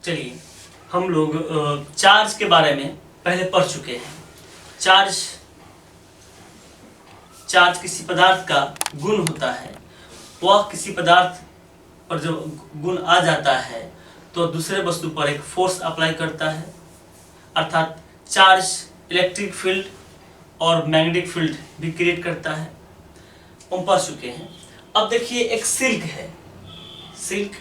चलिए हम लोग चार्ज के बारे में पहले पढ़ चुके हैं। चार्ज किसी पदार्थ का गुण होता है। वह किसी पदार्थ पर जब गुण आ जाता है तो दूसरे वस्तु पर एक फोर्स अप्लाई करता है, अर्थात चार्ज इलेक्ट्रिक फील्ड और मैग्नेटिक फील्ड भी क्रिएट करता है। हम पढ़ चुके हैं। अब देखिए एक सिल्क है, सिल्क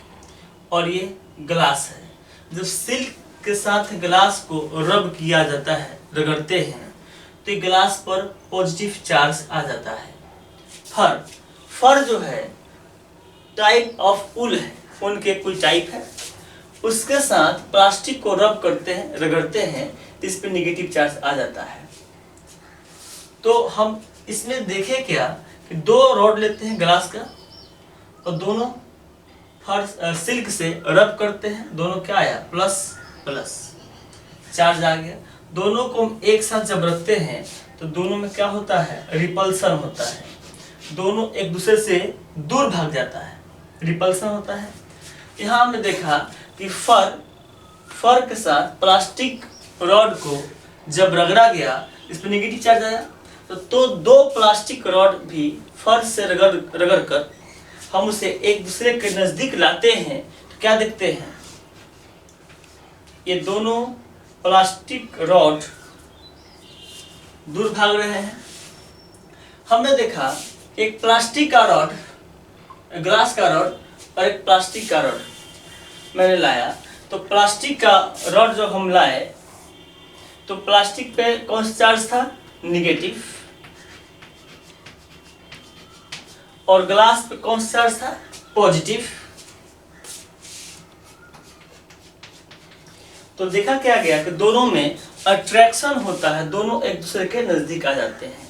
और ये ग्लास है। जब सिल्क के साथ ग्लास को रब किया जाता है, रगड़ते हैं, तो ये ग्लास पर पॉजिटिव चार्ज आ जाता है। फर जो है टाइप ऑफ ऊल है, ऊन के कोई टाइप है, उसके साथ प्लास्टिक को रब करते हैं, रगड़ते हैं, तो इस पर निगेटिव चार्ज आ जाता है। तो हम इसमें देखें क्या कि दो रॉड लेते हैं ग्लास का और दोनों सिल्क से रब करते हैं, दोनों क्या आया प्लस प्लस चार्ज आ गया। दोनों को हम एक साथ जब रखते हैं तो दोनों में क्या होता है, रिपल्सन होता है, दोनों एक दूसरे से दूर भाग जाता है, रिपल्सन होता है। यहाँ हमने देखा कि फर के साथ प्लास्टिक रॉड को जब रगड़ा गया, इस पर नेगेटिव चार्ज आया, तो दो प्लास्टिक रॉड भी फर से रगड़ कर हम उसे एक दूसरे के नजदीक लाते हैं तो क्या देखते हैं, ये दोनों प्लास्टिक रॉड दूर भाग रहे हैं। हमने देखा एक प्लास्टिक का रॉड, ग्लास का रॉड और एक प्लास्टिक का रॉड मैंने लाया, तो प्लास्टिक का रॉड जब हम लाए तो प्लास्टिक पे कौन सा चार्ज था, निगेटिव, और ग्लास पे कौन सा चार्ज था, पॉजिटिव। तो देखा क्या गया कि दोनों में अट्रैक्शन होता है, दोनों एक दूसरे के नजदीक आ जाते हैं।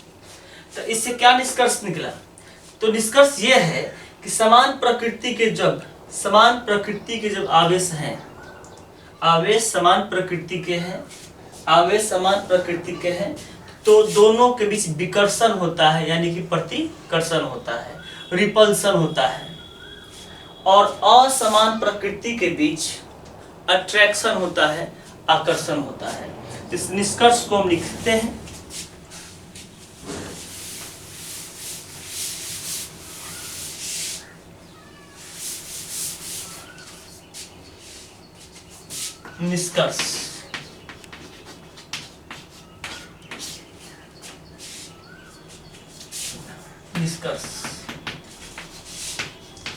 तो इससे क्या निष्कर्ष निकला, तो निष्कर्ष ये है कि समान प्रकृति के जब आवेश हैं, आवेश समान प्रकृति के हैं, तो दोनों के बीच विकर्षण होता है, यानी कि प्रतिकर्षण होता है, रिपल्सन होता है। और असमान प्रकृति के बीच अट्रैक्शन होता है, आकर्षण होता है। इस निष्कर्ष को हम लिखते हैं, निष्कर्ष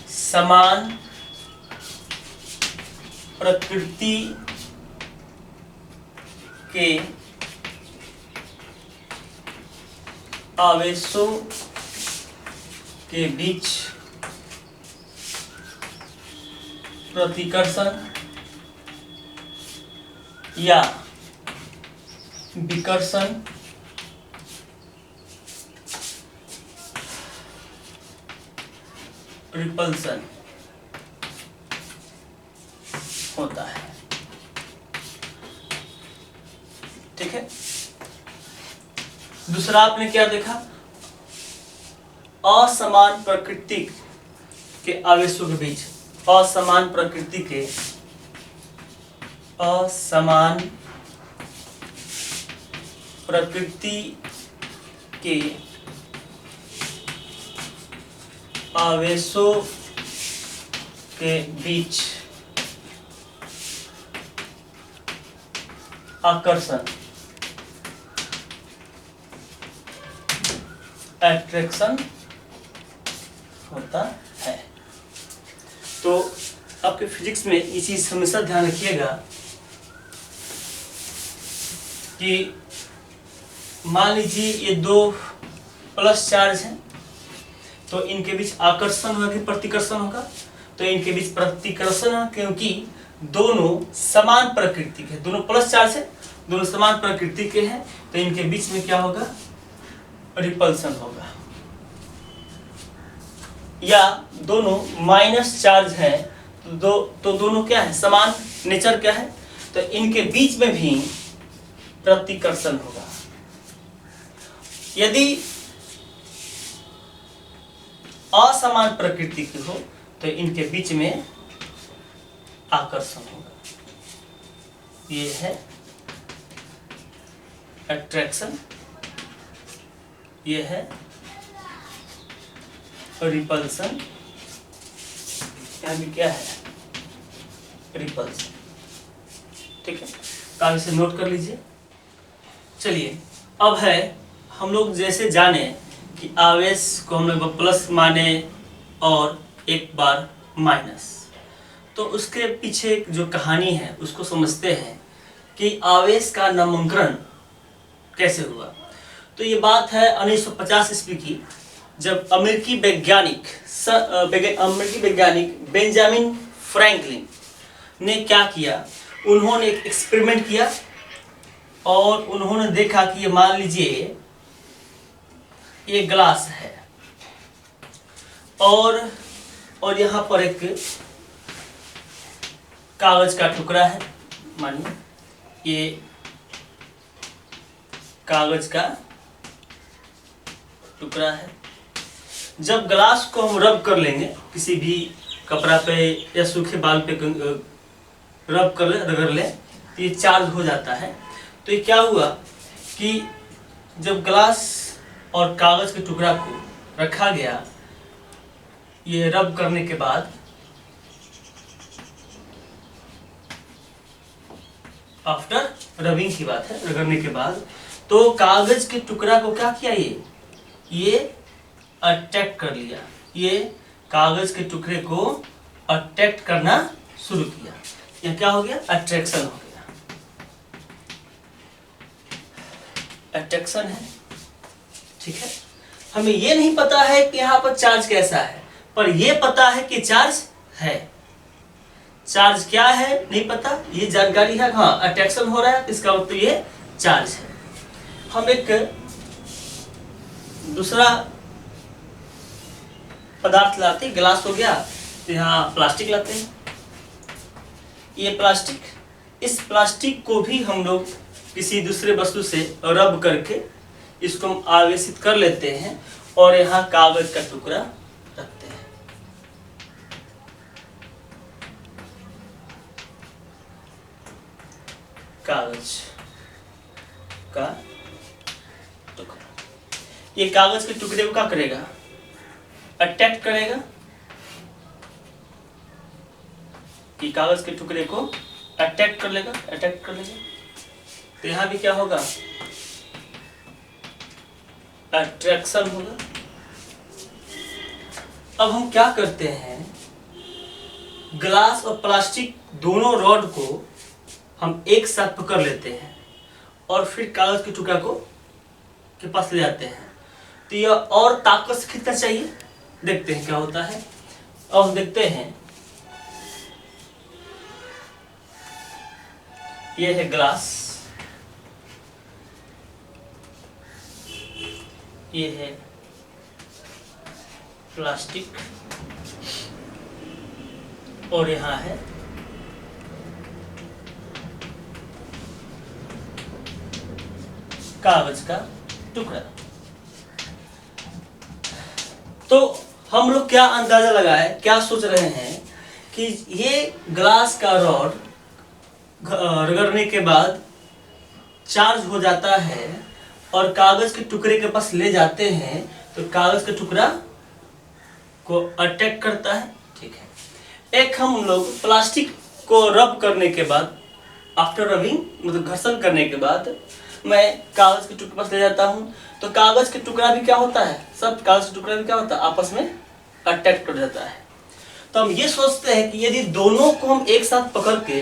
समान प्रकृति के आवेशों के बीच प्रतिकर्षण या विकर्षण रिपल्सन होता है। ठीक है। दूसरा आपने क्या देखा, असमान प्रकृति के आवेशों के बीच, असमान प्रकृति के आवेशों के बीच आकर्षण, अट्रैक्शन होता है। तो आपके फिजिक्स में ये चीज हमेशा ध्यान रखिएगा कि मान लीजिए ये दो प्लस चार्ज हैं, तो इनके बीच आकर्षण होगा कि प्रतिकर्षण होगा, तो इनके बीच प्रतिकर्षण है, क्योंकि दोनों समान प्रकृति के, दोनों प्लस चार्ज है, दोनों समान प्रकृति के हैं, तो इनके बीच में क्या होगा, रिपल्सन होगा। या दोनों माइनस चार्ज है, तो दोनों क्या है, समान नेचर क्या है, तो इनके बीच में भी प्रतिकर्षण होगा। यदि असमान प्रकृति की हो तो इनके बीच में आकर्षण होगा। ये है अट्रैक्शन, ये है रिपल्सन, यहाँ भी क्या है रिपल्सन। ठीक है, तो आप इसे नोट कर लीजिए। चलिए अब है हम लोग जैसे जाने कि आवेश को हम लोग प्लस माने और एक बार माइनस, तो उसके पीछे जो कहानी है उसको समझते हैं कि आवेश का नामकरण कैसे हुआ। तो ये बात है 1950 ईस्वी की, जब अमेरिकी वैज्ञानिक बेंजामिन फ्रैंकलिन ने क्या किया, उन्होंने एक एक्सपेरिमेंट किया और उन्होंने देखा कि ये मान लीजिए ये ग्लास है और यहाँ पर एक कागज का टुकड़ा है, मानिए ये कागज का टुकड़ा है। जब ग्लास को हम रब कर लेंगे किसी भी कपड़ा पे या सूखे बाल पे रब कर ले, रगड़ ले, तो ये चार्ज हो जाता है। तो ये क्या हुआ कि जब ग्लास और कागज के टुकड़ा को रखा गया, ये रब करने के बाद आफ्टर रबिंग की बात है, रगड़ने के बाद तो कागज के टुकड़ा को क्या किया, ये अटैक कर लिया, ये कागज के टुकड़े को अटैक करना शुरू किया। यह क्या हो गया, अट्रैक्शन हो गया, अट्रैक्शन है। ठीक है, हमें ये नहीं पता है कि यहाँ पर चार्ज कैसा है, पर ये पता है कि चार्ज है। चार्ज क्या है नहीं पता, ये जानकारी है, हाँ अट्रैक्शन हो रहा है, इसका मतलब ये चार्ज है। हम एक दूसरा पदार्थ लाते हैं, गिलास हो गया, तो यहाँ प्लास्टिक लाते हैं। ये प्लास्टिक, इस प्लास्टिक को भी हम लोग किसी दूसरे वस्तु से रब करके इसको हम आवेशित कर लेते हैं और यहाँ कागज का टुकड़ा रखते हैं। कागज का टुकड़ा, ये कागज के टुकड़े को क्या करेगा, अटैक करेगा, कि कागज के टुकड़े को अटैक कर लेगा, अटैक कर लेगा। तो यहां भी क्या होगा, अट्रैक्शन होगा। अब हम क्या करते हैं, ग्लास और प्लास्टिक दोनों रॉड को हम एक साथ पकड़ लेते हैं और फिर कागज के टुकड़ा को के पास ले जाते हैं। तो यह और ताकत से खींचना चाहिए, देखते हैं क्या होता है। अब हम देखते हैं, यह है ग्लास, ये है प्लास्टिक और यहाँ है कागज का टुकड़ा। तो हम लोग क्या अंदाजा लगाए, क्या सोच रहे हैं कि ये ग्लास का रॉड रगड़ने के बाद चार्ज हो जाता है और कागज के टुकड़े के पास ले जाते हैं, तो कागज के टुकड़ा को अटैक करता है। ठीक है, एक हम लोग प्लास्टिक को रब करने के बाद, आफ्टर रबिंग मतलब घर्षण करने के बाद मैं कागज के टुकड़े पास ले जाता हूँ, तो कागज के टुकड़ा भी क्या होता है, सब कागज के टुकड़ा भी क्या होता है, आपस में अटैक कर जाता है। तो हम ये सोचते हैं कि यदि दोनों को हम एक साथ पकड़ के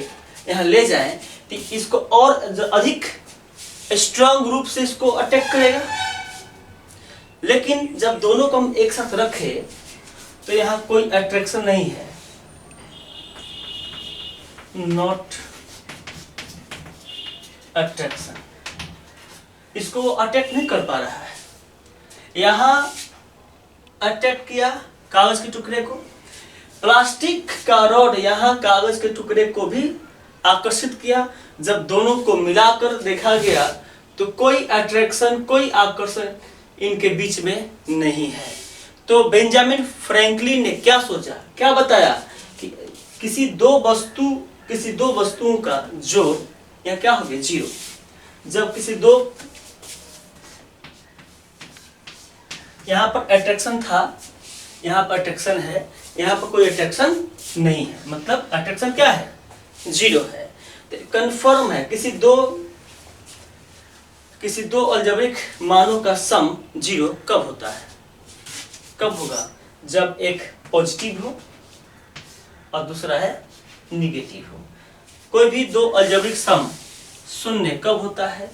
यहाँ ले जाएं तो इसको और अधिक स्ट्रांग रूप से इसको अटैक करेगा। लेकिन जब दोनों को हम एक साथ रखें तो यहाँ कोई अट्रैक्शन नहीं है, नॉट अट्रैक्शन, इसको वो अटैक नहीं कर पा रहा है। यहाँ अटैक किया कागज के टुकड़े को, प्लास्टिक का रॉड यहाँ कागज के टुकड़े को भी आकर्षित किया। जब दोनों को मिलाकर देखा गया तो कोई अट्रैक्शन, कोई आकर्षण इनके बीच में नहीं है। तो बेंजामिन फ्रैंकलिन ने क्या सोचा, क्या बताया कि किसी दो वस्तुओं का जो यहाँ क्या हो गया 0। जब किसी दो, यहाँ पर अट्रैक्शन था, यहाँ पर अट्रैक्शन है, यहाँ पर कोई अट्रैक्शन नहीं है, मतलब अट्रैक्शन क्या है 0 है। तो कन्फर्म है किसी दो अलजेब्रिक मानों का सम 0 कब होता है, कब होगा, जब एक पॉजिटिव हो और दूसरा है निगेटिव हो। कोई भी दो अलजेब्रिक सम शून्य कब होता है,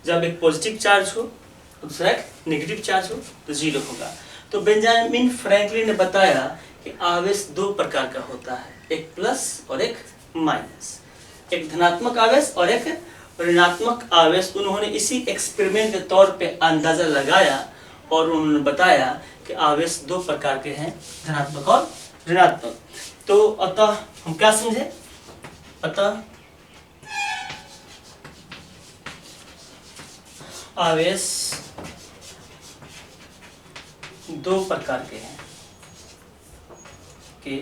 जब एक पॉजिटिव चार्ज हो और दूसरा एक नेगेटिव चार्ज हो, तो 0 होगा। तो बेंजामिन फ्रैंकलिन ने बताया कि आवेश दो प्रकार का होता है, एक प्लस और एक माइनस, एक धनात्मक आवेश और एक ऋणात्मक आवेश। उन्होंने इसी एक्सपेरिमेंट के तौर पे अंदाजा लगाया और उन्होंने बताया कि आवेश दो प्रकार के हैं, धनात्मक और ऋणात्मक। तो अतः हम क्या समझे, अतः आवेश दो प्रकार के हैं के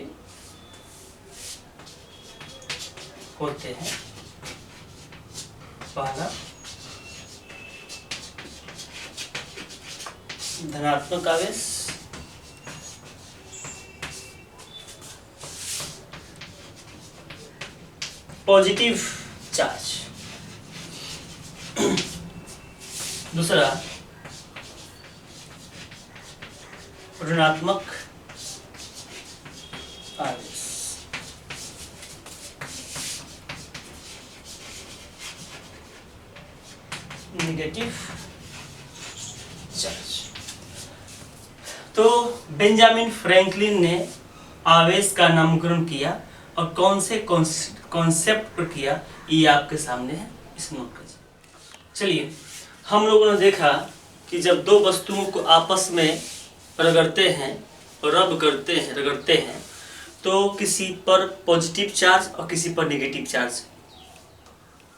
होते हैं। पहला धनात्मक आवेश, पॉजिटिव चार्ज, दूसरा ऋणात्मक आवेश। Negative charge. तो बेंजामिन फ्रैंकलिन ने आवेश का नामकरण किया और कौन से कॉन्सेप्ट पर किया, ये आपके सामने है, इस नोट कर। चलिए, हम लोगों ने देखा कि जब दो वस्तुओं को आपस में रगड़ते हैं, रगड़ते हैं, तो किसी पर पॉजिटिव चार्ज और किसी पर नेगेटिव चार्ज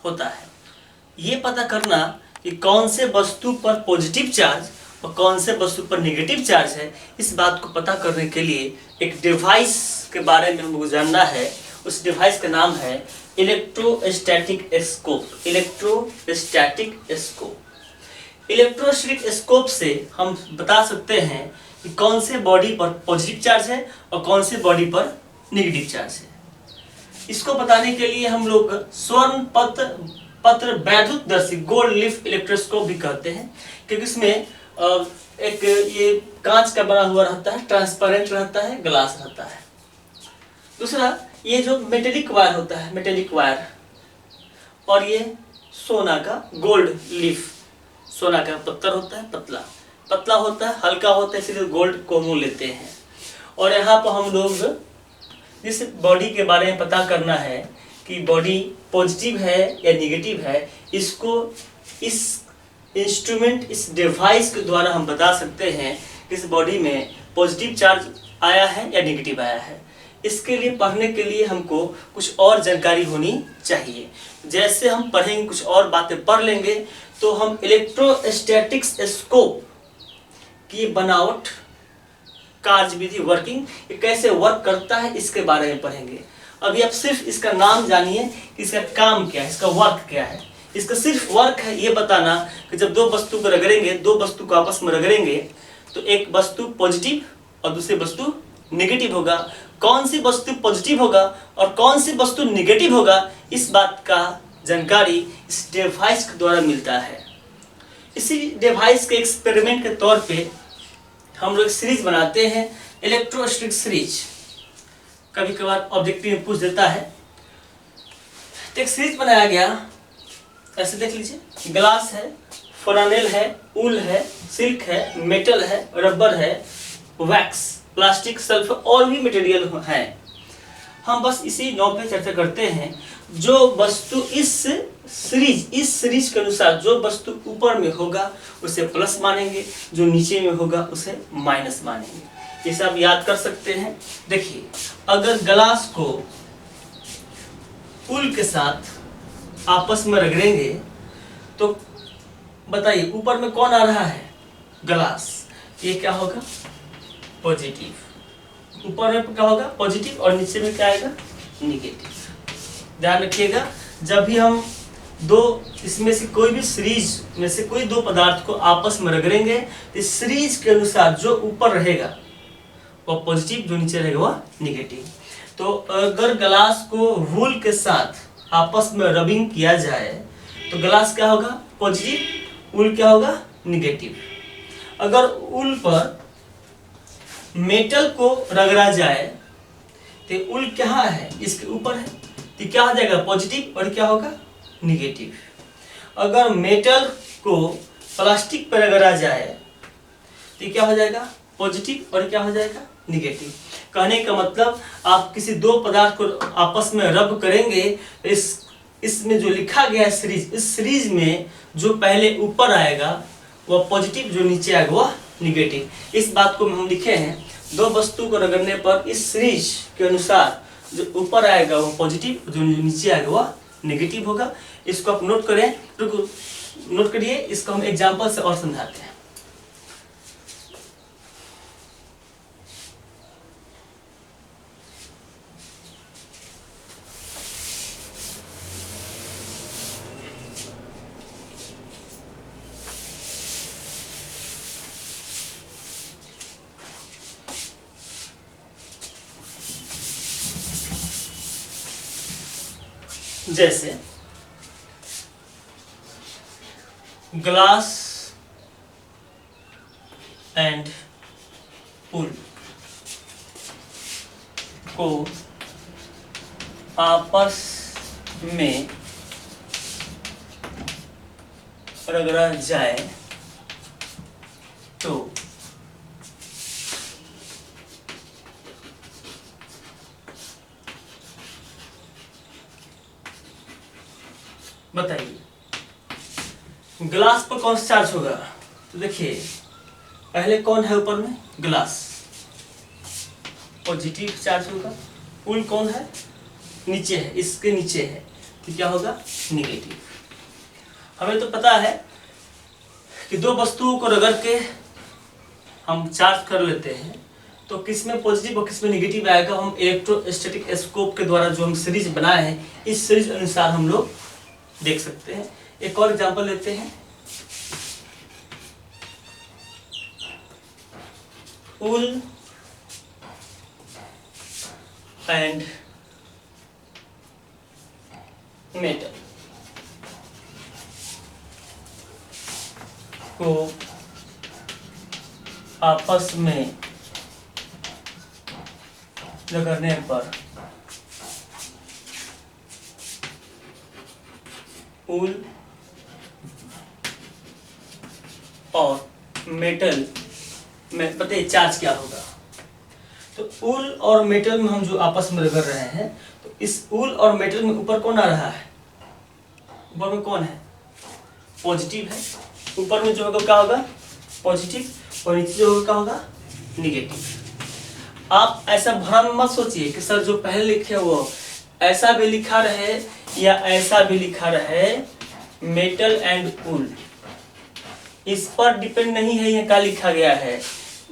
होता है। ये पता करना कि कौन से वस्तु पर पॉजिटिव चार्ज और कौन से वस्तु पर नेगेटिव चार्ज है, इस बात को पता करने के लिए एक डिवाइस के बारे में हमको जानना है। उस डिवाइस का नाम है इलेक्ट्रोस्टैटिक स्कोप। इलेक्ट्रोस्टैटिक स्कोप से हम बता सकते हैं कि कौन से बॉडी पर पॉजिटिव चार्ज है और कौन से बॉडी पर नेगेटिव चार्ज है। इसको बताने के लिए हम लोग स्वर्ण पत्र वैद्युतदर्शी गोल्ड लीफ इलेक्ट्रोस्कोप भी कहते हैं, क्योंकि इसमें एक ये कांच का बना हुआ रहता है, ट्रांसपेरेंट रहता है, ग्लास रहता है। दूसरा ये जो मेटेलिक वायर होता है, मेटेलिक वायर, और ये सोना का गोल्ड लीफ, सोना का पत्थर होता है, पतला होता है, हल्का होता है, इसलिए गोल्ड को हम लेते हैं। और यहाँ पर हम लोग जिस बॉडी के बारे में पता करना है कि बॉडी पॉजिटिव है या नेगेटिव है, इसको इस इंस्ट्रूमेंट, इस डिवाइस के द्वारा हम बता सकते हैं कि इस बॉडी में पॉजिटिव चार्ज आया है या नेगेटिव आया है। इसके लिए पढ़ने के लिए हमको कुछ और जानकारी होनी चाहिए। जैसे हम पढ़ेंगे, कुछ और बातें पढ़ लेंगे, तो हम इलेक्ट्रोस्टैटिक्स स्कोप की बनावट, कार्यविधि, वर्किंग, ये कैसे वर्क करता है, इसके बारे में पढ़ेंगे। अभी आप सिर्फ इसका नाम जानिए कि इसका काम क्या है, इसका वर्क क्या है। इसका सिर्फ वर्क है ये बताना कि जब दो वस्तु को रगड़ेंगे, दो वस्तु को आपस में रगड़ेंगे, तो एक वस्तु पॉजिटिव और दूसरी वस्तु नेगेटिव होगा। कौन सी वस्तु पॉजिटिव होगा और कौन सी वस्तु नेगेटिव होगा, इस बात का जानकारी इस डिवाइस के द्वारा मिलता है। इसी डिवाइस के एक्सपेरिमेंट के तौर पे हम लोग सीरीज बनाते हैं, इलेक्ट्रोस्टैटिक सीरीज। कभी कभार ऑब्जेक्टिव में पूछ देता है। तो एक सीरीज बनाया गया, ऐसे देख लीजिए, ग्लास है, फोरानेल है, ऊल है, सिल्क है, मेटल है, रबर है, वैक्स, प्लास्टिक, सल्फर और भी मटेरियल है। हम बस इसी नौ पे चर्चा करते हैं। जो वस्तु इस सीरीज के अनुसार जो वस्तु ऊपर में होगा उसे प्लस मानेंगे, जो नीचे में होगा उसे माइनस मानेंगे। ये सब याद कर सकते हैं। देखिए, अगर ग्लास को ऊल के साथ आपस में रगड़ेंगे तो बताइए ऊपर में कौन आ रहा है, ग्लास, ये क्या होगा, पॉजिटिव। ऊपर में क्या होगा, पॉजिटिव, और नीचे में क्या आएगा, नेगेटिव। ध्यान रखिएगा, जब भी हम दो इसमें से कोई भी सीरीज में से कोई दो पदार्थ को आपस में रगड़ेंगे तो इस सीरीज के अनुसार जो ऊपर रहेगा वह पॉजिटिव, जो नीचे रहेगा वह निगेटिव। तो अगर ग्लास को वूल के साथ आपस में रबिंग किया जाए तो ग्लास क्या होगा? पॉजिटिव, वूल क्या होगा? निगेटिव। अगर वूल पर मेटल को रगड़ा जाए तो वूल क्या है? इसके ऊपर है, तो क्या हो जाएगा? पॉजिटिव, और क्या होगा? निगेटिव। अगर मेटल को प्लास्टिक पर रगड़ा जाए तो क्या हो जाएगा? पॉजिटिव, और क्या हो जाएगा? निगेटिव। कहने का मतलब आप किसी दो पदार्थ को आपस में रब करेंगे, इसमें जो लिखा गया है सीरीज, इस सीरीज में जो पहले ऊपर आएगा वह पॉजिटिव, जो नीचे आएगा वह निगेटिव। इस बात को हम लिखे हैं, दो वस्तु को रगड़ने पर इस सीरीज के अनुसार जो ऊपर आएगा वह पॉजिटिव, जो नीचे आएगा वह नेगेटिव होगा। इसको आप नोट करें, नोट करिए, इसको हम एग्जांपल से और समझाते हैं। जैसे ग्लास एंड वूल को आपस में रगड़ा जाए तो बताइए ग्लास पर कौन सा चार्ज होगा? तो देखिए पहले कौन है ऊपर में? ग्लास, पॉजिटिव चार्ज होगा। वूल कौन है? नीचे है, इसके नीचे है, तो क्या होगा? निगेटिव। हमें तो पता है कि दो वस्तुओं को रगड़ के हम चार्ज कर लेते हैं तो किसमें पॉजिटिव और किसमें निगेटिव आएगा, हम इलेक्ट्रोस्टैटिक स्कोप के द्वारा जो हम सीरीज बनाए हैं इस सीरीज अनुसार हम लोग देख सकते हैं। एक और एग्जांपल लेते हैं, वूल एंड मेटल को आपस में रगड़ने पर वूल और मेटल में पता है चार्ज क्या होगा? तो वूल और मेटल में हम जो आपस में रगड़ रहे हैं तो इस वूल और मेटल में ऊपर कौन आ रहा है? ऊपर में कौन है? पॉजिटिव है। ऊपर में जो होगा क्या होगा? पॉजिटिव, और नीचे जो होगा क्या होगा? निगेटिव। आप ऐसा भ्रम मत सोचिए कि सर जो पहले लिखे वो ऐसा भी लिखा रहे या ऐसा भी लिखा रहे, मेटल एंड वूल इस पर डिपेंड नहीं है ये क्या लिखा गया है।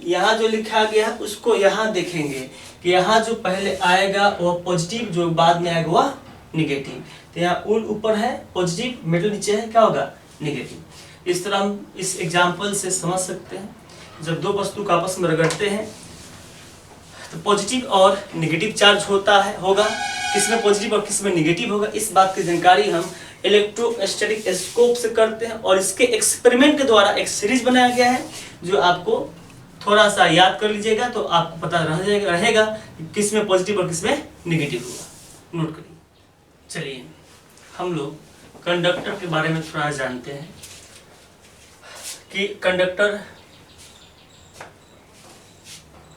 यहाँ जो लिखा गया है उसको यहाँ देखेंगे कि यहाँ जो पहले आएगा वह पॉजिटिव, जो बाद में आएगा वह निगेटिव। तो यहाँ वूल ऊपर है पॉजिटिव, मेटल नीचे है, क्या होगा? निगेटिव। इस तरह हम इस एग्जाम्पल से समझ सकते हैं जब दो वस्तु का आपस में रगड़ते हैं तो पॉजिटिव और निगेटिव चार्ज होगा, किसमें पॉजिटिव और किसमें निगेटिव होगा। इस बात की जानकारी हम इलेक्ट्रोस्टैटिक स्कोप से करते हैं और इसके एक्सपेरिमेंट के द्वारा एक सीरीज बनाया गया है जो आपको थोड़ा सा याद कर लीजिएगा तो आपको पता रहेगा कि किसमें पॉजिटिव और किसमें निगेटिव होगा। नोट करिए। चलिए हम लोग कंडक्टर के बारे में थोड़ा जानते हैं कि कंडक्टर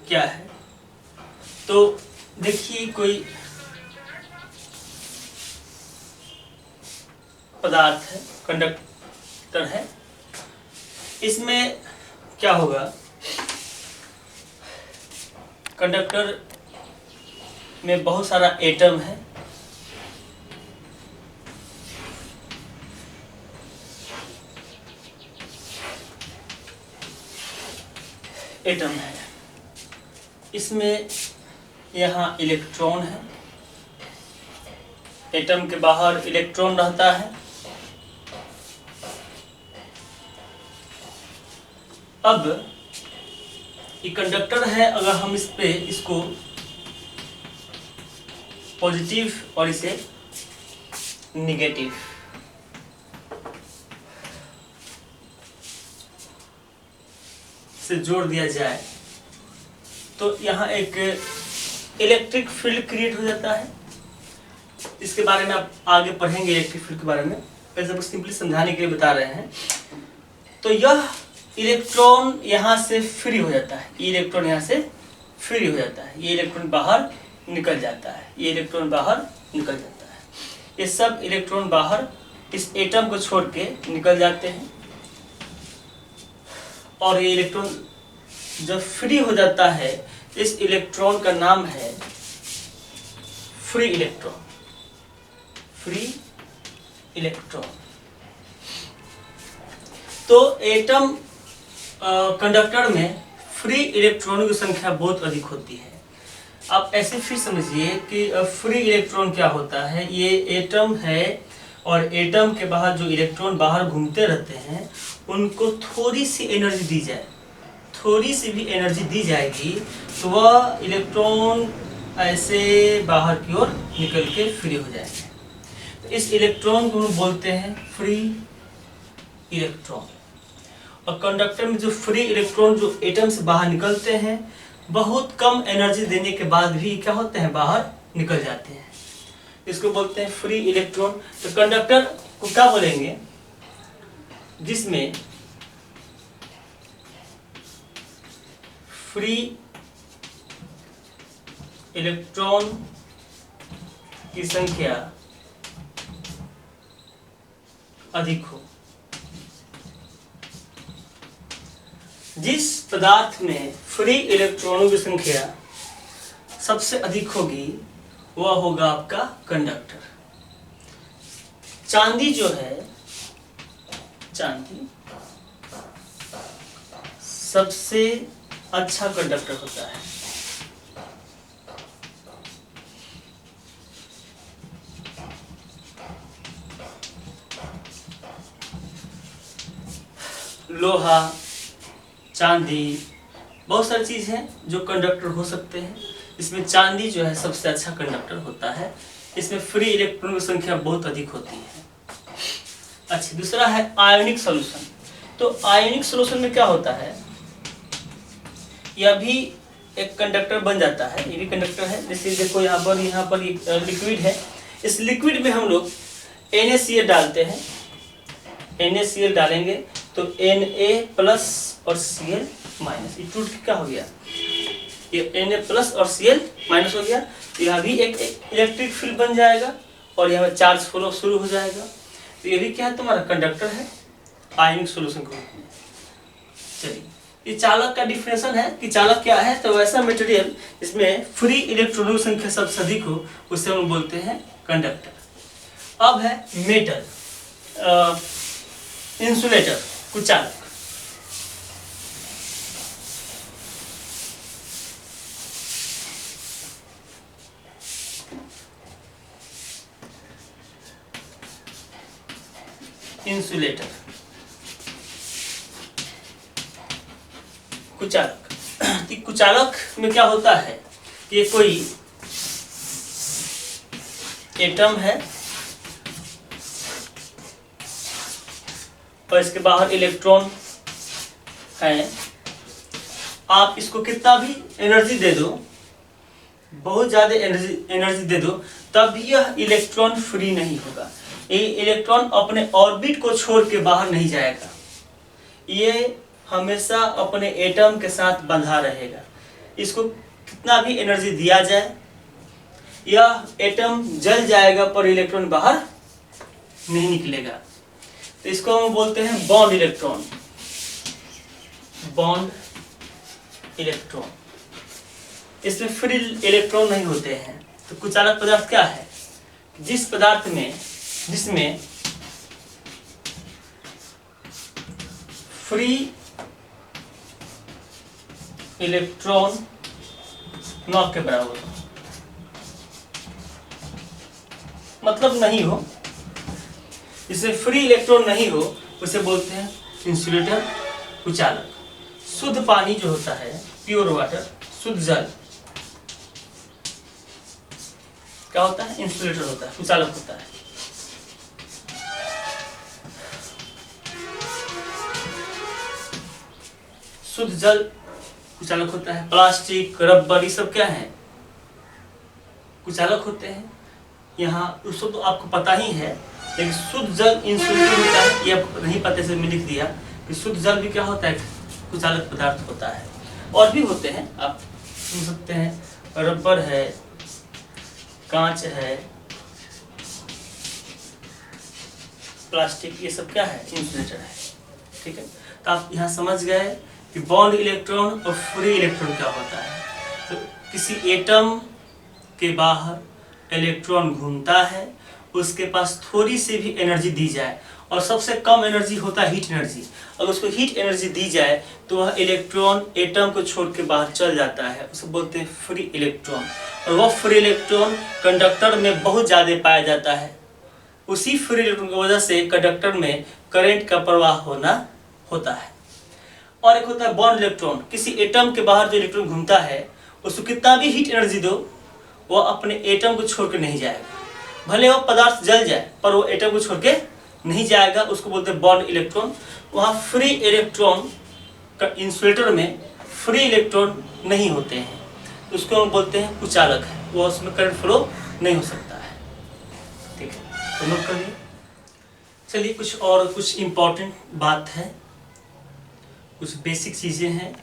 क्या है। तो देखिए कोई पदार्थ है, कंडक्टर है, इसमें क्या होगा? कंडक्टर में बहुत सारा एटम है, इसमें यहाँ इलेक्ट्रॉन है, एटम के बाहर इलेक्ट्रॉन रहता है। अब ये कंडक्टर है, अगर हम इसको पॉजिटिव और इसे निगेटिव से जोड़ दिया जाए तो यहाँ एक इलेक्ट्रिक फील्ड क्रिएट हो जाता है। इसके बारे में आप आगे पढ़ेंगे इलेक्ट्रिक फील्ड के बारे में, वैसे सिंपली समझाने के लिए बता रहे हैं। तो यह इलेक्ट्रॉन यहाँ से फ्री हो जाता है, ये इलेक्ट्रॉन यहाँ से फ्री हो जाता है, ये इलेक्ट्रॉन बाहर निकल जाता है, ये इलेक्ट्रॉन बाहर निकल जाता है। ये सब इलेक्ट्रॉन बाहर इस एटम को छोड़ के निकल जाते हैं और ये इलेक्ट्रॉन जब फ्री हो जाता है इस इलेक्ट्रॉन का नाम है फ्री इलेक्ट्रॉन। Free electron. तो एटम कंडक्टर में फ्री इलेक्ट्रॉनों की संख्या बहुत अधिक होती है। आप ऐसे फिर समझिए कि फ्री इलेक्ट्रॉन क्या होता है। ये एटम है और एटम के बाहर जो इलेक्ट्रॉन बाहर घूमते रहते हैं उनको थोड़ी सी एनर्जी दी जाए, थोड़ी सी भी एनर्जी दी जाएगी तो वह इलेक्ट्रॉन ऐसे बाहर की ओर निकल के फ्री हो जाएंगे। तो इस इलेक्ट्रॉन को हम बोलते हैं फ्री इलेक्ट्रॉन। और कंडक्टर में जो फ्री इलेक्ट्रॉन जो एटम से बाहर निकलते हैं बहुत कम एनर्जी देने के बाद भी क्या होते हैं, बाहर निकल जाते हैं। इसको बोलते हैं फ्री इलेक्ट्रॉन। तो कंडक्टर को क्या बोलेंगे, जिसमें फ्री इलेक्ट्रॉन की संख्या अधिक हो। जिस पदार्थ में फ्री इलेक्ट्रॉनों की संख्या सबसे अधिक होगी वह होगा आपका कंडक्टर। चांदी जो है, चांदी सबसे अच्छा कंडक्टर होता है। लोहा, चांदी, बहुत सारी चीज हैं जो कंडक्टर हो सकते हैं। इसमें चांदी जो है सबसे अच्छा कंडक्टर होता है। इसमें फ्री इलेक्ट्रॉन की संख्या बहुत अधिक होती है। अच्छा, दूसरा है आयोनिक सॉल्यूशन। तो आयोनिक सॉल्यूशन में क्या होता है, यह भी एक कंडक्टर बन जाता है। ये भी कंडक्टर है। जैसे देखो यहाँ पर एक लिक्विड है। इस लिक्विड में हम लोग NaCl डालते हैं। NaCl डालेंगे तो Na+ और Cl- ये टूट के क्या हो गया, ये Na+ और Cl- हो गया। तो यहाँ भी एक इलेक्ट्रिक फील्ड बन जाएगा और यहाँ पर चार्ज फ्लो शुरू हो जाएगा। तो ये भी क्या है, तुम्हारा कंडक्टर है आयनिक सॉल्यूशन के रूप में। चलिए, ये चालक का डिफिनेशन है कि चालक क्या है। तो वैसा मटेरियल जिसमें फ्री इलेक्ट्रॉनों की संख्या सबसे अधिक हो उसे हम बोलते हैं कंडक्टर। अब है मेटल, इंसुलेटर, कुचालक। इंसुलेटर, कुचालक। कुचालक में क्या होता है कि ये कोई एटम है और इसके बाहर इलेक्ट्रॉन है। आप इसको कितना भी एनर्जी दे दो, बहुत ज्यादा एनर्जी दे दो, तब भी यह इलेक्ट्रॉन फ्री नहीं होगा। ये इलेक्ट्रॉन अपने ऑर्बिट को छोड़ के बाहर नहीं जाएगा। ये हमेशा अपने एटम के साथ बंधा रहेगा। इसको कितना भी एनर्जी दिया जाए यह एटम जल जाएगा पर इलेक्ट्रॉन बाहर नहीं निकलेगा। तो इसको हम बोलते हैं बॉन्ड इलेक्ट्रॉन। बॉन्ड इलेक्ट्रॉन, इसमें फ्री इलेक्ट्रॉन नहीं होते हैं। तो कुचालक पदार्थ क्या है, जिस पदार्थ में जिसमें फ्री इलेक्ट्रॉन न के बराबर हो। मतलब नहीं हो, जिसमें फ्री इलेक्ट्रॉन नहीं हो, उसे बोलते हैं इंसुलेटर, कुचालक। शुद्ध पानी जो होता है, प्योर वाटर, शुद्ध जल, क्या होता है? इंसुलेटर होता है, कुचालक होता है। शुद्ध जल कुचालक होता है। प्लास्टिक, रबर, ये सब क्या है? कुचालक होते हैं। यहाँ उसको तो आपको पता ही है, लेकिन शुद्ध जल इंसुलेटर होता है, ये आपको नहीं पता, से मैं लिख दिया कि शुद्ध जल भी क्या होता है? कुचालक पदार्थ होता है। और भी होते हैं, आप सुन सकते हैं, रबर है, कांच है, प्लास्टिक, ये सब क्या है? इंसुलेटर है। ठीक है, तो आप यहाँ समझ गए कि बॉन्ड इलेक्ट्रॉन और फ्री इलेक्ट्रॉन क्या होता है। तो किसी एटम के बाहर इलेक्ट्रॉन घूमता है, उसके पास थोड़ी सी भी एनर्जी दी जाए, और सबसे कम एनर्जी होता है हीट एनर्जी। अगर उसको हीट एनर्जी दी जाए तो वह इलेक्ट्रॉन एटम को छोड़ के बाहर चल जाता है, उसे बोलते हैं फ्री इलेक्ट्रॉन। और वह फ्री इलेक्ट्रॉन कंडक्टर में बहुत ज़्यादा पाया जाता है। उसी फ्री इलेक्ट्रॉन की वजह से कंडक्टर में करंट का प्रवाह होता है। और एक होता है बॉन्ड इलेक्ट्रॉन। किसी एटम के बाहर जो इलेक्ट्रॉन घूमता है, उसको कितना भी हीट एनर्जी दो, वह अपने एटम को छोड़ के नहीं जाएगा। भले वो पदार्थ जल जाए, पर वो एटम को छोड़ के नहीं जाएगा, उसको बोलते हैं बॉन्ड इलेक्ट्रॉन। वहाँ फ्री इलेक्ट्रॉन का, इंसुलेटर में फ्री इलेक्ट्रॉन नहीं होते हैं, तो उसको हम बोलते हैं कुचालक है, वो उसमें करंट फ्लो नहीं हो सकता है। ठीक है, तो नोट कर लिए। चलिए कुछ इम्पोर्टेंट बात है, कुछ बेसिक चीज़ें हैं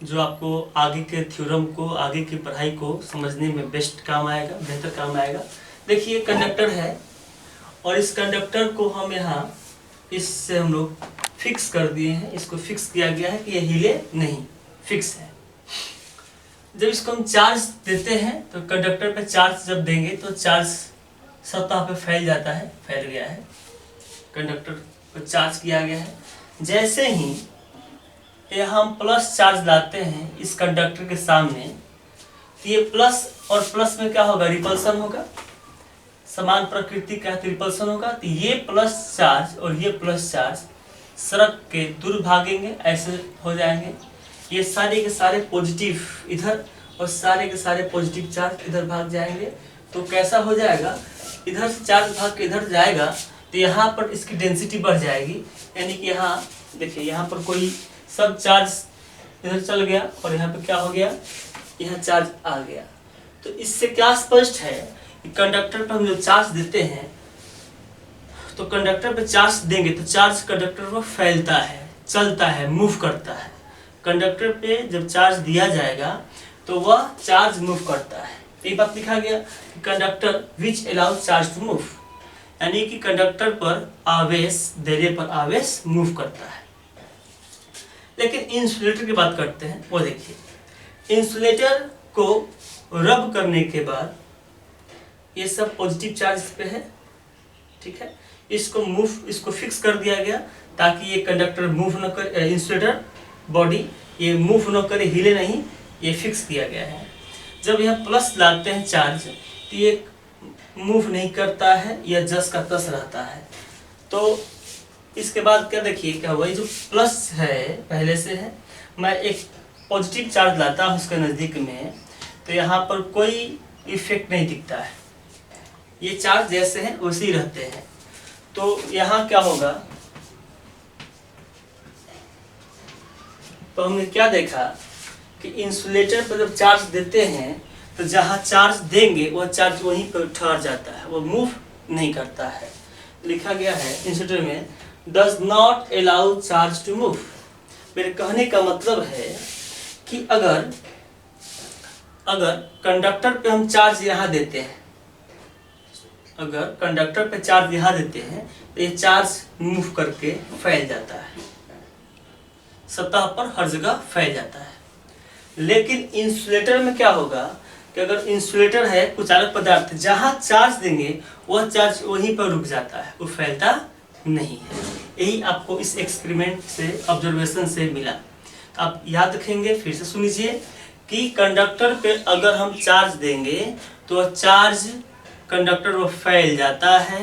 जो आपको आगे के थ्योरम को, आगे की पढ़ाई को समझने में बेस्ट काम आएगा, बेहतर काम आएगा। देखिए कंडक्टर है, और इस कंडक्टर को हम यहाँ इससे हम लोग फिक्स कर दिए हैं। इसको फिक्स किया गया है कि ये हिले नहीं, फिक्स है। जब इसको हम चार्ज देते हैं तो कंडक्टर पे चार्ज जब देंगे तो चार्ज सतह पे फैल जाता है, फैल गया है, कंडक्टर पर चार्ज किया गया है। जैसे ही यहाँ हम प्लस चार्ज लाते हैं इस कंडक्टर के सामने, तो ये प्लस और प्लस में क्या होगा? रिपल्सन होगा, समान प्रकृति का रिपल्सन होगा। तो ये प्लस चार्ज और ये प्लस चार्ज सड़क के दूर भागेंगे, ऐसे हो जाएंगे। ये सारे के सारे पॉजिटिव इधर और सारे के सारे पॉजिटिव चार्ज इधर भाग जाएंगे। तो कैसा हो जाएगा? इधर से चार्ज भाग के इधर जाएगा, तो यहाँ पर इसकी डेंसिटी बढ़ जाएगी। यानी कि यहाँ देखिए, यहाँ पर कोई सब चार्ज इधर चल गया और यहाँ पे क्या हो गया? यहाँ चार्ज आ गया। तो इससे क्या स्पष्ट है कि कंडक्टर पर हम जो चार्ज देते हैं, तो कंडक्टर पे चार्ज देंगे तो चार्ज कंडक्टर पर फैलता है, चलता है, मूव करता है। कंडक्टर पे जब चार्ज दिया जाएगा तो वह चार्ज मूव करता है। ये बात लिखा गया कि conductor which allows charge to move, यानी कि कंडक्टर पर आवेश देने पर आवेश मूव करता है। लेकिन इंसुलेटर की बात करते हैं। वो देखिए, इंसुलेटर को रब करने के बाद ये सब पॉजिटिव चार्ज पे है, ठीक है। इसको फिक्स कर दिया गया ताकि ये कंडक्टर मूव न करे, इंसुलेटर बॉडी ये मूव न करे, हिले नहीं, ये फिक्स किया गया है। जब यह प्लस लाते हैं चार्ज, तो ये मूव नहीं करता है, यह जस का तस रहता है। तो इसके बाद क्या देखिए क्या हुआ, ये जो प्लस है पहले से है, मैं एक पॉजिटिव चार्ज लाता हूँ उसके नज़दीक में, तो यहाँ पर कोई इफेक्ट नहीं दिखता है, ये चार्ज जैसे हैं वैसे ही रहते हैं। तो यहाँ क्या होगा, तो हमने क्या देखा कि इंसुलेटर पर जब चार्ज देते हैं तो जहाँ चार्ज देंगे वह चार्ज वहीं पर ठहर जाता है, वो मूव नहीं करता है। लिखा गया है इंसुलेटर में does not allow charge to move. मेरे कहने का मतलब है कि अगर कंडक्टर पे हम चार्ज यहाँ देते हैं, अगर कंडक्टर पे चार्ज यहाँ देते हैं तो ये चार्ज मूव करके फैल जाता है, सतह पर हर जगह फैल जाता है। लेकिन इंसुलेटर में क्या होगा कि अगर इंसुलेटर है कुचालक पदार्थ, जहाँ चार्ज देंगे वह चार्ज वहीं पर रुक जाता है, वो फैलता नहीं है। यही आपको इस एक्सपेरिमेंट से, ऑब्जर्वेशन से मिला। आप याद रखेंगे, फिर से सुनिए कि कंडक्टर पे अगर हम चार्ज देंगे तो चार्ज कंडक्टर वो फैल जाता है।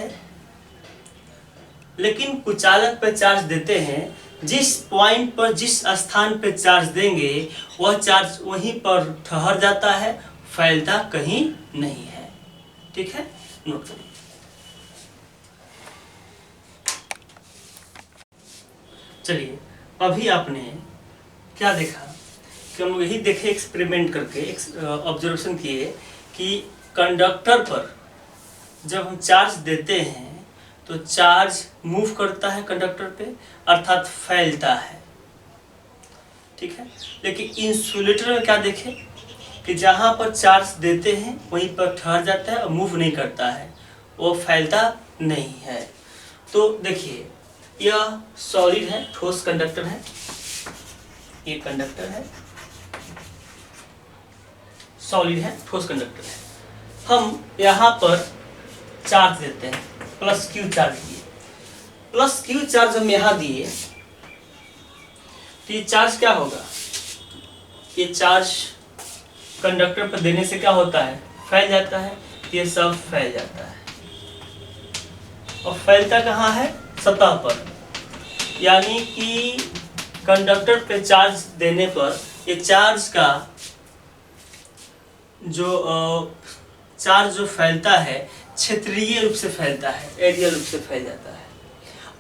लेकिन कुचालक पे चार्ज देते हैं, जिस पॉइंट पर जिस स्थान पे चार्ज देंगे वह चार्ज वहीं पर ठहर जाता है, फैलता कहीं नहीं है। ठीक है, नोट करिए। चलिए, अभी आपने क्या देखा कि हम यही देखे एक्सपेरिमेंट करके, ऑब्जर्वेशन किए कि कंडक्टर पर जब हम चार्ज देते हैं तो चार्ज मूव करता है कंडक्टर पे, अर्थात फैलता है। ठीक है, लेकिन इंसुलेटर में क्या देखें कि जहाँ पर चार्ज देते हैं वहीं पर ठहर जाता है और मूव नहीं करता है, वो फैलता नहीं है। तो देखिए, यह सॉलिड है, ठोस कंडक्टर है, ये कंडक्टर है, सॉलिड है, ठोस कंडक्टर है। हम यहाँ पर चार्ज देते हैं, प्लस क्यू चार्ज दिए, प्लस क्यू चार्ज हम यहाँ दिए तो ये चार्ज क्या होगा, ये चार्ज कंडक्टर पर देने से क्या होता है, फैल जाता है, ये सब फैल जाता है। और फैलता कहाँ है, सतह पर। यानी कि कंडक्टर पे चार्ज देने पर ये चार्ज का चार्ज जो फैलता है क्षेत्रीय रूप से फैलता है, एरियल रूप से फैल जाता है।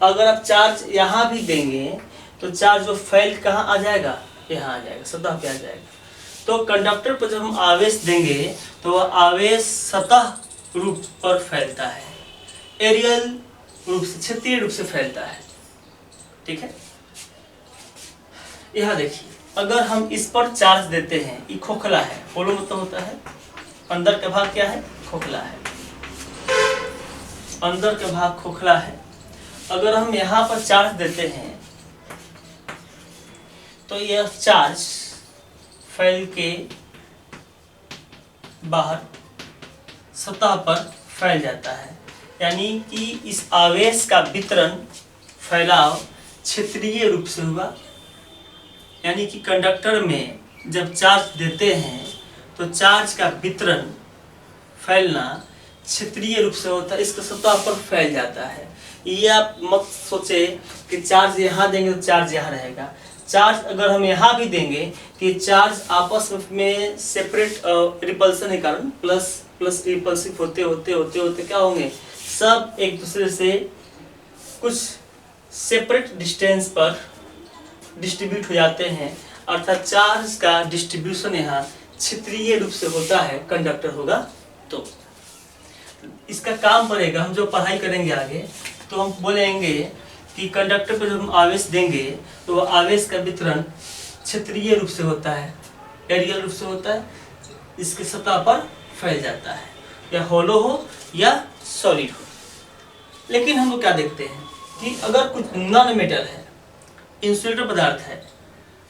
अगर आप चार्ज यहाँ भी देंगे तो चार्ज जो फैल कहाँ आ जाएगा, यहाँ आ जाएगा, सतह पे आ जाएगा। तो कंडक्टर पर जब हम आवेश देंगे तो वह आवेश सतह रूप पर फैलता है, एरियल रूप से, क्षेत्रीय रूप से फैलता है। ठीक है, यहाँ देखिए, अगर हम इस पर चार्ज देते हैं, ये खोखला है, होलो मतलब होता है अंदर का भाग क्या है, खोखला है, अंदर का भाग खोखला है। अगर हम यहाँ पर चार्ज देते हैं तो यह चार्ज फैल के बाहर सतह पर फैल जाता है। यानी कि इस आवेश का वितरण, फैलाव क्षेत्रीय रूप से हुआ। यानी कि कंडक्टर में जब चार्ज देते हैं तो चार्ज का वितरण, फैलना क्षेत्रीय रूप से होता है, इसका सतह पर फैल जाता है। ये आप मत सोचे कि चार्ज यहाँ देंगे तो चार्ज यहाँ रहेगा। चार्ज अगर हम यहाँ भी देंगे कि चार्ज आपस में सेपरेट रिपल्सन के कारण प्लस प्लस रिपल्सिव होते होते होते होते क्या होंगे, सब एक दूसरे से कुछ सेपरेट डिस्टेंस पर डिस्ट्रीब्यूट हो जाते हैं। अर्थात चार्ज का डिस्ट्रीब्यूशन यहाँ क्षेत्रीय रूप से होता है, कंडक्टर होगा तो। इसका काम पड़ेगा, हम जो पढ़ाई करेंगे आगे तो हम बोलेंगे कि कंडक्टर पर जब हम आवेश देंगे तो वह आवेश का वितरण क्षेत्रीय रूप से होता है, एरियल रूप से होता है, इसके सतह पर फैल जाता है, या होलो हो या सॉलिड हो। लेकिन हम लोग क्या देखते हैं कि अगर कुछ नॉन मेटल है, इंसुलेटर पदार्थ है,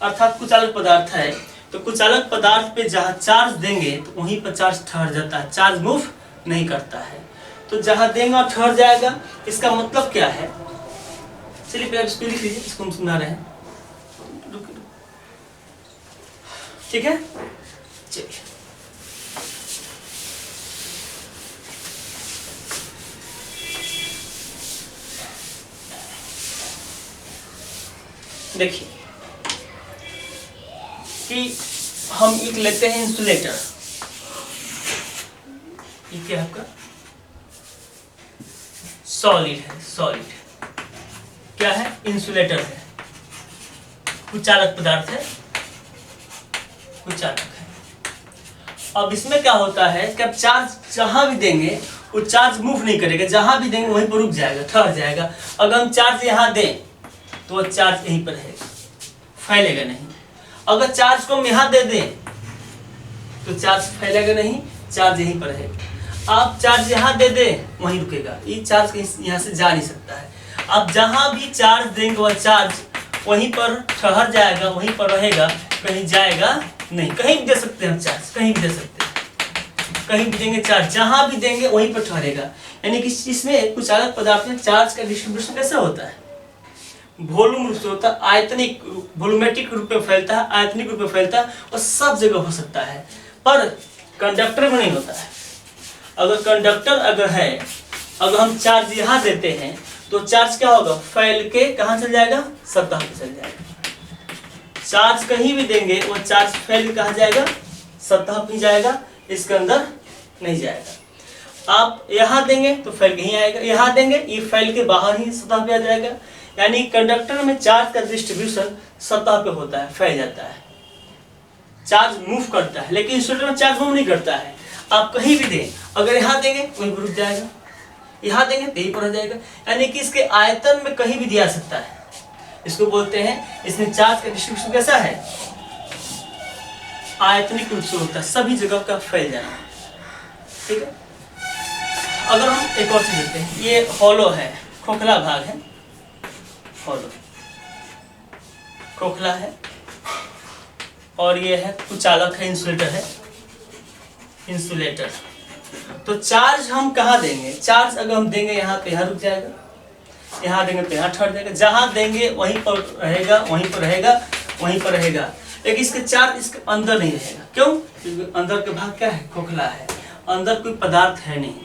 अर्थात कुचालक पदार्थ है, तो कुचालक पदार्थ पे जहाँ चार्ज देंगे तो वहीं पर चार्ज ठहर जाता है, चार्ज मूव नहीं करता है। तो जहाँ देंगे और ठहर जाएगा, इसका मतलब क्या है, चलिए पहले इसको लिख लीजिए, इसको हम सुना रहे हैं। ठीक है, चलिए देखिए कि हम एक लेते हैं इंसुलेटर, ये क्या है आपका, सॉलिड है, सॉलिड क्या है, इंसुलेटर है, कुचालक पदार्थ है, कुचालक है। अब इसमें क्या होता है कि अब चार्ज जहां भी देंगे वो चार्ज मूव नहीं करेगा, जहां भी देंगे वहीं पर रुक जाएगा, ठहर जाएगा। अगर हम चार्ज यहाँ दें तो वह चार्ज यहीं पर रहेगा, फैलेगा नहीं। अगर चार्ज को हम यहाँ दे दें तो चार्ज फैलेगा नहीं, चार्ज यहीं पर है। आप चार्ज यहाँ दे दें वहीं रुकेगा, ये चार्ज कहीं यहाँ से जा नहीं सकता है। आप जहाँ भी चार्ज देंगे वह चार्ज वहीं पर ठहर जाएगा, वहीं पर रहेगा, कहीं जाएगा नहीं। कहीं भी दे सकते हैं हम चार्ज, कहीं भी दे सकते हैं, कहीं भी देंगे चार्ज, जहाँ भी देंगे वहीं पर ठहरेगा। यानी कि इसमें कुचालक पदार्थ में चार्ज का डिस्ट्रीब्यूशन कैसा होता है, वॉल्यूम रूप से होता है, आयतनिक वॉल्यूमेट्रिक रूप में फैलता है, आयतनिक रूप में फैलता है और सब जगह हो सकता है, पर कंडक्टर में नहीं होता है। अगर कंडक्टर अगर है, अगर हम चार्ज यहाँ देते हैं तो चार्ज क्या होगा, फैल के कहाँ चल जाएगा, सतह पे चल जाएगा। चार्ज कहीं भी देंगे वो चार्ज फैल के कहाँ जाएगा, सतह पे जाएगा, इसके अंदर नहीं जाएगा। आप यहाँ देंगे तो फैल के ही आएगा, यहाँ देंगे ये फैल के बाहर ही सतह पे आ जाएगा। यानी कंडक्टर में चार्ज का डिस्ट्रीब्यूशन सतह पे होता है, फैल जाता है, चार्ज मूव करता है। लेकिन इंसुलेटर में चार्ज मूव नहीं करता है। आप कहीं भी दें, अगर यहाँ देंगे वहीं पर रुक जाएगा, यहाँ देंगे तो यहीं पर रह जाएगा। यानी कि इसके आयतन में कहीं भी दिया जा सकता है। इसको बोलते हैं, इसमें चार्ज का डिस्ट्रीब्यूशन कैसा है, आयतनिक रूप से होता है, सभी जगह का फैल जाना। ठीक है। अगर हम एक और चीज देखते हैं, ये हॉलो है, खोखला भाग है, हॉलो खोखला है, और ये है कुचालक है, इंसुलेटर है, इंसुलेटर। तो चार्ज हम कहाँ देंगे, चार्ज अगर हम देंगे यहाँ तो यहाँ रुक जाएगा, यहाँ देंगे तो यहाँ ठहर जाएगा, जहाँ देंगे वहीं पर रहेगा, वहीं पर रहेगा, वहीं पर रहेगा। लेकिन इसके चार्ज इसके अंदर नहीं रहेगा। क्यों? क्योंकि अंदर के भाग क्या है, खोखला है, अंदर कोई पदार्थ है नहीं।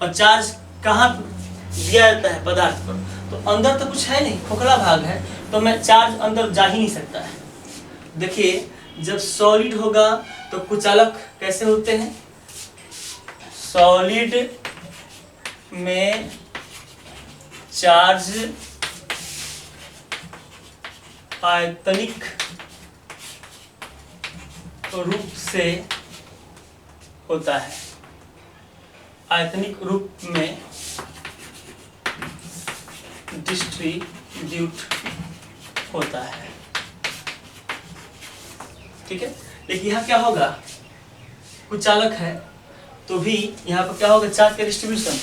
और चार्ज कहाँ दिया जाता है, पदार्थ पर, तो अंदर तो कुछ है नहीं, खोखला भाग है, तो मैं चार्ज अंदर जा ही नहीं सकता है। देखिए, जब सॉलिड होगा तो कुचालक कैसे होते हैं, सॉलिड में चार्ज आयतनिक रूप से होता है, आयतनिक रूप में डिस्ट्रीब्यूट होता है। ठीक है। लेकिन यहाँ क्या होगा, कुचालक है तो भी यहाँ पर क्या होगा, चार्ज का डिस्ट्रीब्यूशन,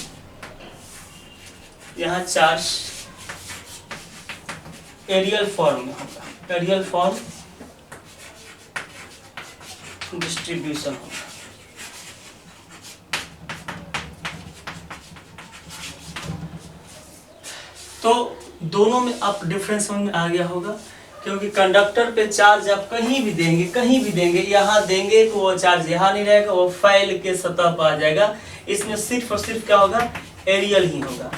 यहाँ चार्ज एरियल फॉर्म में होगा, एरियल फॉर्म डिस्ट्रीब्यूशन होगा। तो दोनों में आप डिफरेंस समझ में आ गया होगा, क्योंकि कंडक्टर पे चार्ज आप कहीं भी देंगे, कहीं भी देंगे, यहाँ देंगे तो वो चार्ज यहाँ नहीं रहेगा, वो फैल के सतह पर आ जाएगा। इसमें सिर्फ और सिर्फ क्या होगा, एरियल ही होगा।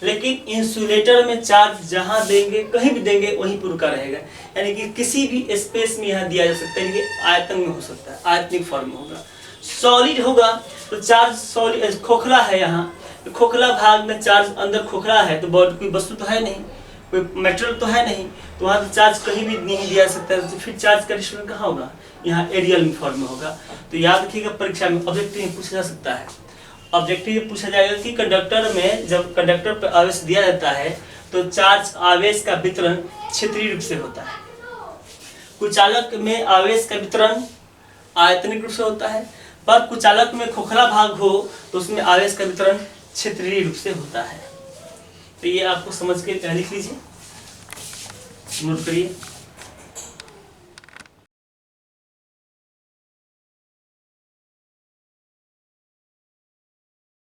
लेकिन इंसुलेटर में चार्ज जहाँ देंगे, कहीं भी देंगे, वहीं पर रुका रहेगा। यानी कि किसी भी स्पेस में यहाँ दिया जा सकता है, लेकिन आयतन में हो सकता है, आयतनिक फॉर्म में होगा। सॉलिड होगा तो चार्ज सॉलिड, खोखला है, यहाँ खोखला भाग में चार्ज अंदर खोखला है, तो बहुत कोई वस्तु तो है नहीं, कोई मेटेरियल तो है नहीं, तो वहाँ तो चार्ज कहीं भी नहीं दिया जा सकता है। तो फिर चार्ज का डिस्ट्रीब्यूशन कहाँ होगा, यहाँ एरियल फॉर्म में होगा। तो याद रखिएगा, परीक्षा में ऑब्जेक्टिव पूछा जा सकता है। ऑब्जेक्टिव पूछा जाएगा कि कंडक्टर में जब कंडक्टर पर आवेश दिया जाता है तो चार्ज आवेश का वितरण क्षेत्रीय रूप से होता है। कुचालक में आवेश का वितरण आयतनिक रूप से होता है, पर कुचालक में खोखला भाग हो तो उसमें आवेश का वितरण क्षेत्रीय रूप से होता है। तो ये आपको समझ के लिख लीजिए, नोट करिए।